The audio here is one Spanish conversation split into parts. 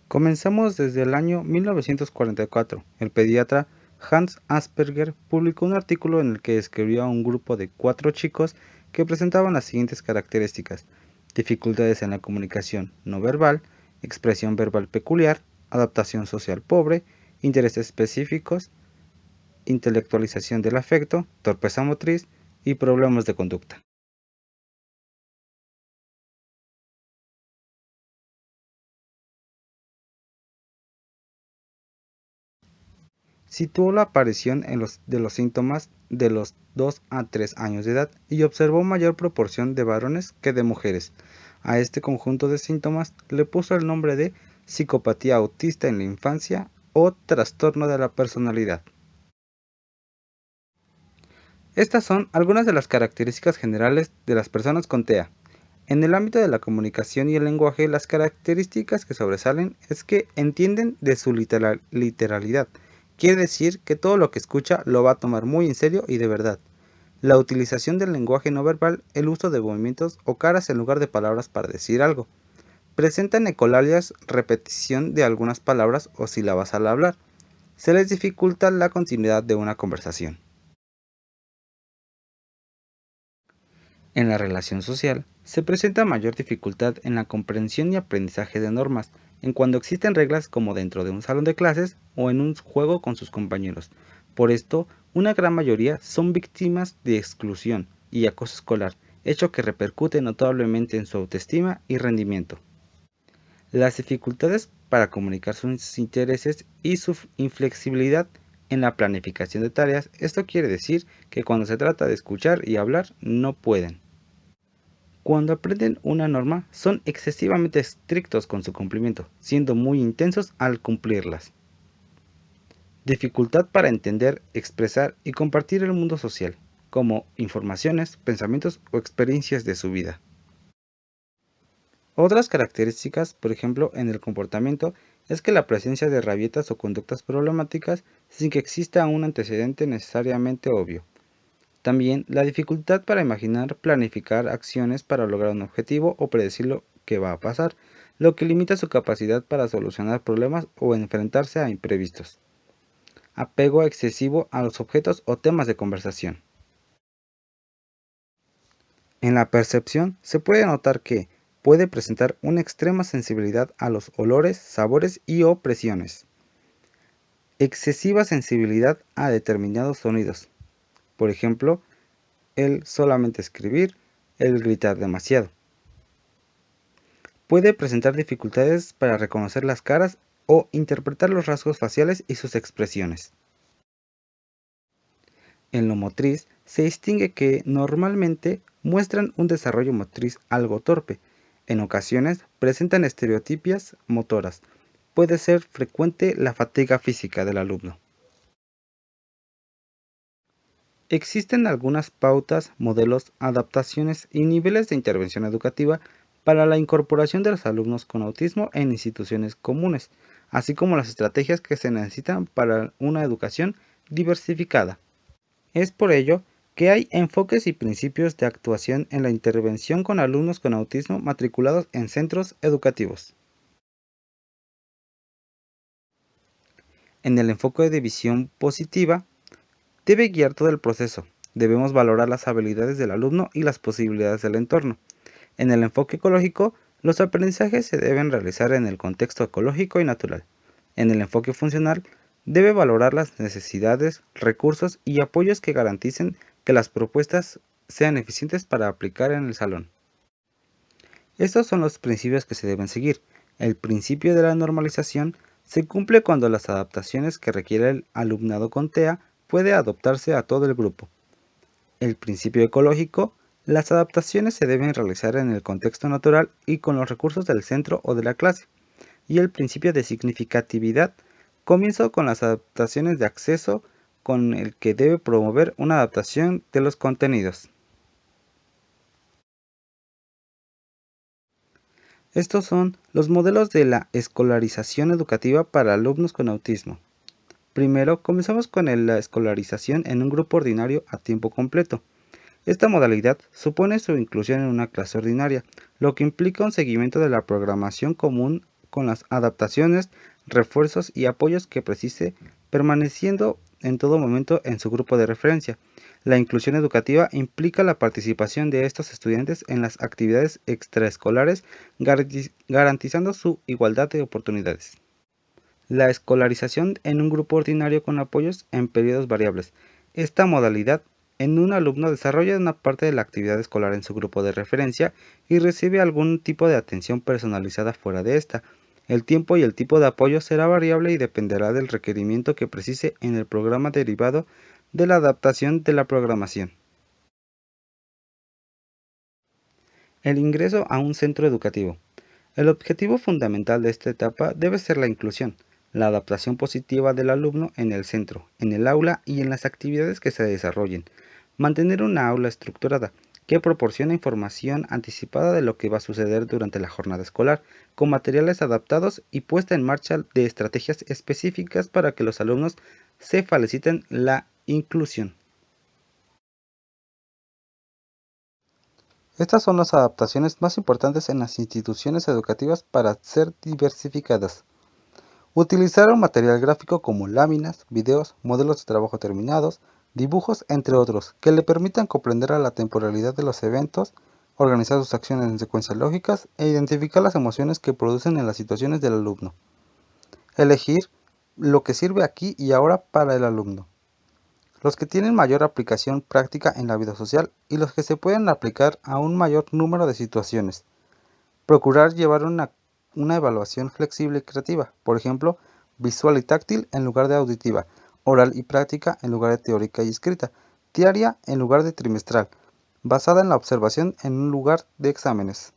Comenzamos desde el año 1944. El pediatra Hans Asperger publicó un artículo en el que describió a un grupo de 4 chicos que presentaban las siguientes características: dificultades en la comunicación no verbal, expresión verbal peculiar, adaptación social pobre, intereses específicos, intelectualización del afecto, torpeza motriz y problemas de conducta. Situó la aparición de los síntomas de los 2 a 3 años de edad y observó mayor proporción de varones que de mujeres. A este conjunto de síntomas le puso el nombre de psicopatía autista en la infancia o trastorno de la personalidad. Estas son algunas de las características generales de las personas con TEA. En el ámbito de la comunicación y el lenguaje, las características que sobresalen es que entienden de su literalidad. Quiere decir que todo lo que escucha lo va a tomar muy en serio y de verdad. La utilización del lenguaje no verbal, el uso de movimientos o caras en lugar de palabras para decir algo. Presentan ecolalias, repetición de algunas palabras o sílabas al hablar. Se les dificulta la continuidad de una conversación. En la relación social, se presenta mayor dificultad en la comprensión y aprendizaje de normas, en cuando existen reglas como dentro de un salón de clases o en un juego con sus compañeros. Por esto, una gran mayoría son víctimas de exclusión y acoso escolar, hecho que repercute notablemente en su autoestima y rendimiento. Las dificultades para comunicar sus intereses y su inflexibilidad en la planificación de tareas, esto quiere decir que cuando se trata de escuchar y hablar no pueden. Cuando aprenden una norma, son excesivamente estrictos con su cumplimiento, siendo muy intensos al cumplirlas. Dificultad para entender, expresar y compartir el mundo social, como informaciones, pensamientos o experiencias de su vida. Otras características, por ejemplo, en el comportamiento, es que la presencia de rabietas o conductas problemáticas sin que exista un antecedente necesariamente obvio. También la dificultad para imaginar, planificar acciones para lograr un objetivo o predecir lo que va a pasar, lo que limita su capacidad para solucionar problemas o enfrentarse a imprevistos. Apego excesivo a los objetos o temas de conversación. En la percepción se puede notar que puede presentar una extrema sensibilidad a los olores, sabores y o presiones. Excesiva sensibilidad a determinados sonidos. Por ejemplo, el solamente escribir, el gritar demasiado. Puede presentar dificultades para reconocer las caras o interpretar los rasgos faciales y sus expresiones. En lo motriz se distingue que normalmente muestran un desarrollo motriz algo torpe. En ocasiones presentan estereotipias motoras. Puede ser frecuente la fatiga física del alumno. Existen algunas pautas, modelos, adaptaciones y niveles de intervención educativa para la incorporación de los alumnos con autismo en instituciones comunes, así como las estrategias que se necesitan para una educación diversificada. Es por ello que hay enfoques y principios de actuación en la intervención con alumnos con autismo matriculados en centros educativos. En el enfoque de visión positiva, debe guiar todo el proceso. Debemos valorar las habilidades del alumno y las posibilidades del entorno. En el enfoque ecológico, los aprendizajes se deben realizar en el contexto ecológico y natural. En el enfoque funcional, debe valorar las necesidades, recursos y apoyos que garanticen que las propuestas sean eficientes para aplicar en el salón. Estos son los principios que se deben seguir. El principio de la normalización se cumple cuando las adaptaciones que requiere el alumnado con TEA puede adoptarse a todo el grupo. El principio ecológico, las adaptaciones se deben realizar en el contexto natural y con los recursos del centro o de la clase. Y el principio de significatividad, comienzo con las adaptaciones de acceso con el que debe promover una adaptación de los contenidos. Estos son los modelos de la escolarización educativa para alumnos con autismo. Primero, comenzamos con la escolarización en un grupo ordinario a tiempo completo. Esta modalidad supone su inclusión en una clase ordinaria, lo que implica un seguimiento de la programación común con las adaptaciones, refuerzos y apoyos que precise, permaneciendo en todo momento en su grupo de referencia. La inclusión educativa implica la participación de estos estudiantes en las actividades extraescolares, garantizando su igualdad de oportunidades. La escolarización en un grupo ordinario con apoyos en periodos variables. Esta modalidad en un alumno desarrolla una parte de la actividad escolar en su grupo de referencia y recibe algún tipo de atención personalizada fuera de esta. El tiempo y el tipo de apoyo será variable y dependerá del requerimiento que precise en el programa derivado de la adaptación de la programación. El ingreso a un centro educativo. El objetivo fundamental de esta etapa debe ser la inclusión, la adaptación positiva del alumno en el centro, en el aula y en las actividades que se desarrollen. Mantener una aula estructurada que proporciona información anticipada de lo que va a suceder durante la jornada escolar, con materiales adaptados y puesta en marcha de estrategias específicas para que los alumnos se faciliten la inclusión. Estas son las adaptaciones más importantes en las instituciones educativas para ser diversificadas. Utilizar un material gráfico como láminas, videos, modelos de trabajo terminados, dibujos, entre otros, que le permitan comprender a la temporalidad de los eventos, organizar sus acciones en secuencias lógicas e identificar las emociones que producen en las situaciones del alumno. Elegir lo que sirve aquí y ahora para el alumno. Los que tienen mayor aplicación práctica en la vida social y los que se pueden aplicar a un mayor número de situaciones. Procurar llevar una evaluación flexible y creativa, por ejemplo, visual y táctil en lugar de auditiva, oral y práctica en lugar de teórica y escrita, diaria en lugar de trimestral, basada en la observación en un lugar de exámenes.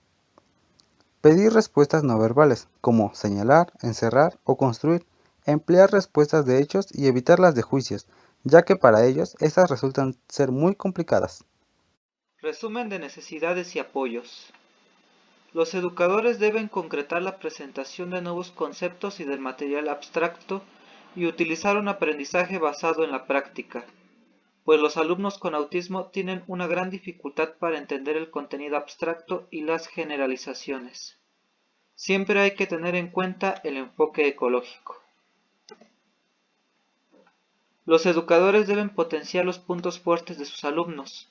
Pedir respuestas no verbales, como señalar, encerrar o construir, emplear respuestas de hechos y evitar las de juicios, ya que para ellos estas resultan ser muy complicadas. Resumen de necesidades y apoyos. Los educadores deben concretar la presentación de nuevos conceptos y del material abstracto y utilizar un aprendizaje basado en la práctica, pues los alumnos con autismo tienen una gran dificultad para entender el contenido abstracto y las generalizaciones. Siempre hay que tener en cuenta el enfoque ecológico. Los educadores deben potenciar los puntos fuertes de sus alumnos.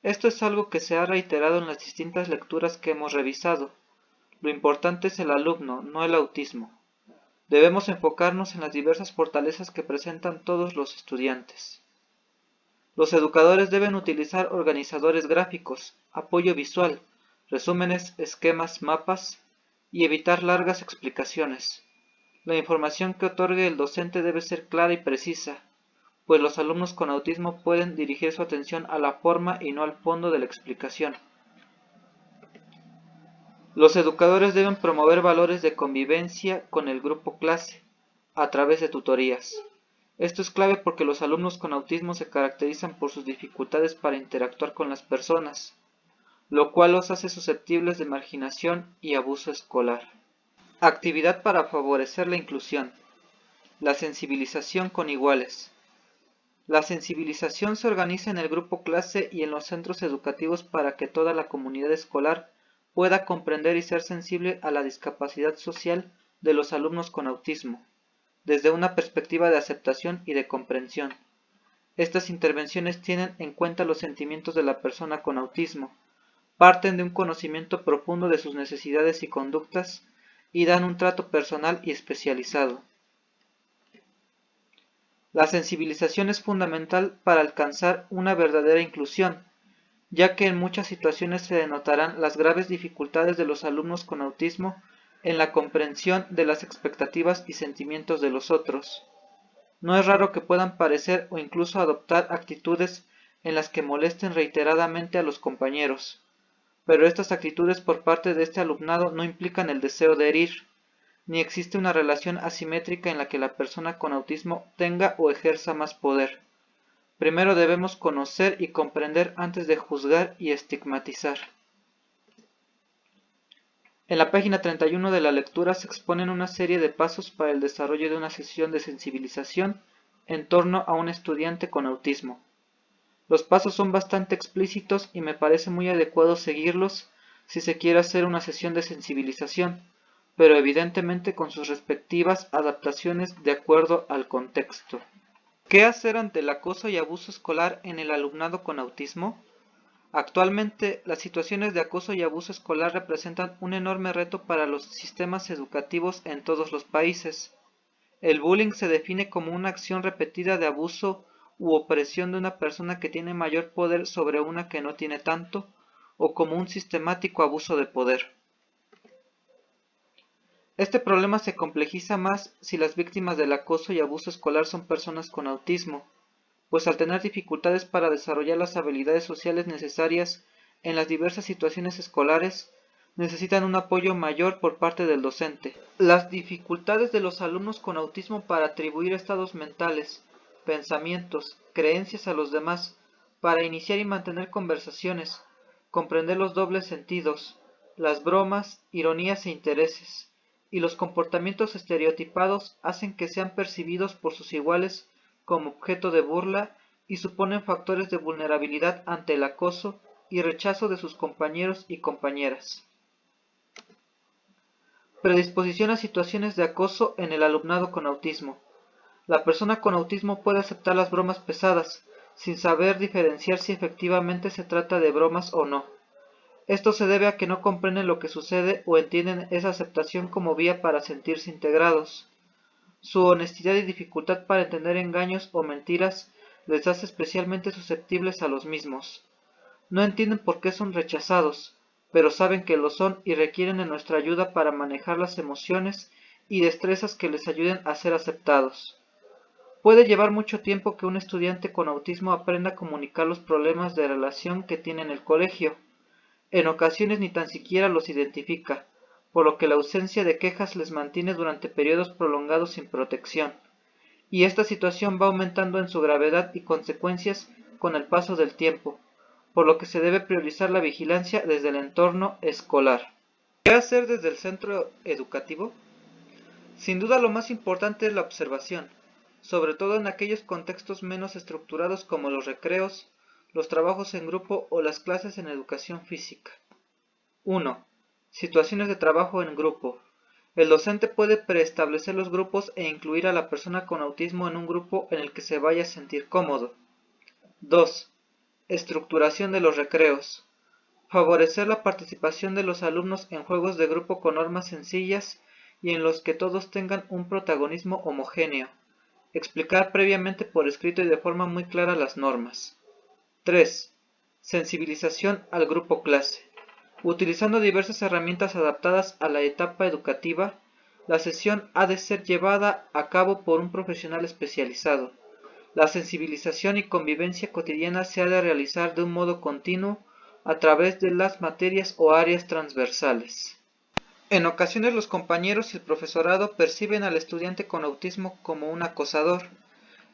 Esto es algo que se ha reiterado en las distintas lecturas que hemos revisado. Lo importante es el alumno, no el autismo. Debemos enfocarnos en las diversas fortalezas que presentan todos los estudiantes. Los educadores deben utilizar organizadores gráficos, apoyo visual, resúmenes, esquemas, mapas y evitar largas explicaciones. La información que otorgue el docente debe ser clara y precisa, pues los alumnos con autismo pueden dirigir su atención a la forma y no al fondo de la explicación. Los educadores deben promover valores de convivencia con el grupo clase, a través de tutorías. Esto es clave porque los alumnos con autismo se caracterizan por sus dificultades para interactuar con las personas, lo cual los hace susceptibles de marginación y abuso escolar. Actividad para favorecer la inclusión. La sensibilización con iguales. La sensibilización se organiza en el grupo clase y en los centros educativos para que toda la comunidad escolar pueda comprender y ser sensible a la discapacidad social de los alumnos con autismo, desde una perspectiva de aceptación y de comprensión. Estas intervenciones tienen en cuenta los sentimientos de la persona con autismo, parten de un conocimiento profundo de sus necesidades y conductas y dan un trato personal y especializado. La sensibilización es fundamental para alcanzar una verdadera inclusión, ya que en muchas situaciones se denotarán las graves dificultades de los alumnos con autismo en la comprensión de las expectativas y sentimientos de los otros. No es raro que puedan parecer o incluso adoptar actitudes en las que molesten reiteradamente a los compañeros, pero estas actitudes por parte de este alumnado no implican el deseo de herir, ni existe una relación asimétrica en la que la persona con autismo tenga o ejerza más poder. Primero debemos conocer y comprender antes de juzgar y estigmatizar. En la página 31 de la lectura se exponen una serie de pasos para el desarrollo de una sesión de sensibilización en torno a un estudiante con autismo. Los pasos son bastante explícitos y me parece muy adecuado seguirlos si se quiere hacer una sesión de sensibilización, pero evidentemente con sus respectivas adaptaciones de acuerdo al contexto. ¿Qué hacer ante el acoso y abuso escolar en el alumnado con autismo? Actualmente, las situaciones de acoso y abuso escolar representan un enorme reto para los sistemas educativos en todos los países. El bullying se define como una acción repetida de abuso u opresión de una persona que tiene mayor poder sobre una que no tiene tanto, o como un sistemático abuso de poder. Este problema se complejiza más si las víctimas del acoso y abuso escolar son personas con autismo, pues al tener dificultades para desarrollar las habilidades sociales necesarias en las diversas situaciones escolares, necesitan un apoyo mayor por parte del docente. Las dificultades de los alumnos con autismo para atribuir estados mentales, pensamientos, creencias a los demás, para iniciar y mantener conversaciones, comprender los dobles sentidos, las bromas, ironías e intereses, y los comportamientos estereotipados hacen que sean percibidos por sus iguales como objeto de burla y suponen factores de vulnerabilidad ante el acoso y rechazo de sus compañeros y compañeras. Predisposición a situaciones de acoso en el alumnado con autismo. La persona con autismo puede aceptar las bromas pesadas, sin saber diferenciar si efectivamente se trata de bromas o no. Esto se debe a que no comprenden lo que sucede o entienden esa aceptación como vía para sentirse integrados. Su honestidad y dificultad para entender engaños o mentiras les hace especialmente susceptibles a los mismos. No entienden por qué son rechazados, pero saben que lo son y requieren de nuestra ayuda para manejar las emociones y destrezas que les ayuden a ser aceptados. Puede llevar mucho tiempo que un estudiante con autismo aprenda a comunicar los problemas de relación que tiene en el colegio. En ocasiones ni tan siquiera los identifica, por lo que la ausencia de quejas les mantiene durante periodos prolongados sin protección, y esta situación va aumentando en su gravedad y consecuencias con el paso del tiempo, por lo que se debe priorizar la vigilancia desde el entorno escolar. ¿Qué hacer desde el centro educativo? Sin duda lo más importante es la observación, sobre todo en aquellos contextos menos estructurados como los recreos, los trabajos en grupo o las clases en educación física. 1. Situaciones de trabajo en grupo. El docente puede preestablecer los grupos e incluir a la persona con autismo en un grupo en el que se vaya a sentir cómodo. 2. Estructuración de los recreos. Favorecer la participación de los alumnos en juegos de grupo con normas sencillas y en los que todos tengan un protagonismo homogéneo. Explicar previamente por escrito y de forma muy clara las normas. 3. Sensibilización al grupo clase. Utilizando diversas herramientas adaptadas a la etapa educativa, la sesión ha de ser llevada a cabo por un profesional especializado. La sensibilización y convivencia cotidiana se ha de realizar de un modo continuo a través de las materias o áreas transversales. En ocasiones los compañeros y el profesorado perciben al estudiante con autismo como un acosador.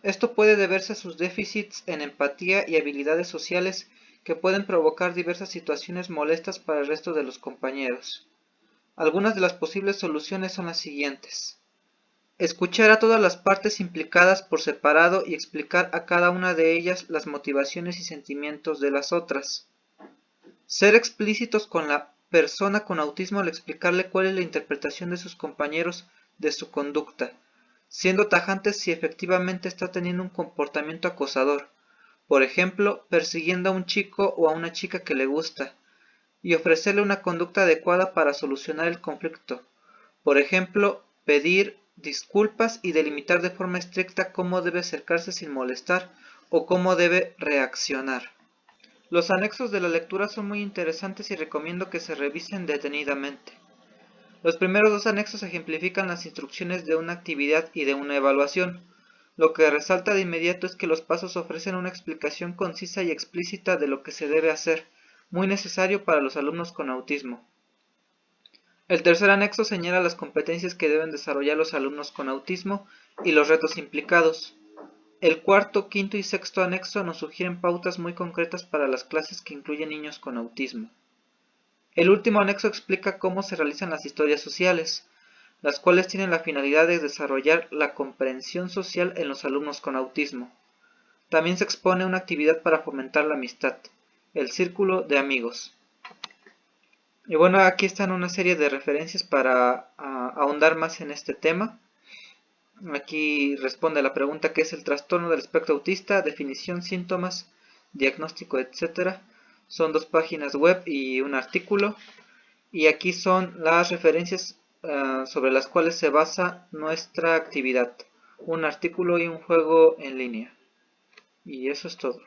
Esto puede deberse a sus déficits en empatía y habilidades sociales que pueden provocar diversas situaciones molestas para el resto de los compañeros. Algunas de las posibles soluciones son las siguientes. Escuchar a todas las partes implicadas por separado y explicar a cada una de ellas las motivaciones y sentimientos de las otras. Ser explícitos con la persona con autismo al explicarle cuál es la interpretación de sus compañeros de su conducta, siendo tajantes si efectivamente está teniendo un comportamiento acosador, por ejemplo, persiguiendo a un chico o a una chica que le gusta, y ofrecerle una conducta adecuada para solucionar el conflicto, por ejemplo, pedir disculpas y delimitar de forma estricta cómo debe acercarse sin molestar o cómo debe reaccionar. Los anexos de la lectura son muy interesantes y recomiendo que se revisen detenidamente. Los primeros dos anexos ejemplifican las instrucciones de una actividad y de una evaluación. Lo que resalta de inmediato es que los pasos ofrecen una explicación concisa y explícita de lo que se debe hacer, muy necesario para los alumnos con autismo. El tercer anexo señala las competencias que deben desarrollar los alumnos con autismo y los retos implicados. El cuarto, quinto y sexto anexo nos sugieren pautas muy concretas para las clases que incluyen niños con autismo. El último anexo explica cómo se realizan las historias sociales, las cuales tienen la finalidad de desarrollar la comprensión social en los alumnos con autismo. También se expone una actividad para fomentar la amistad, el círculo de amigos. Y bueno, aquí están una serie de referencias para ahondar más en este tema. Aquí responde la pregunta: ¿qué es el trastorno del espectro autista? Definición, síntomas, diagnóstico, etcétera. Son 2 páginas web y un artículo. Y aquí son las referencias sobre las cuales se basa nuestra actividad: un artículo y un juego en línea. Y eso es todo.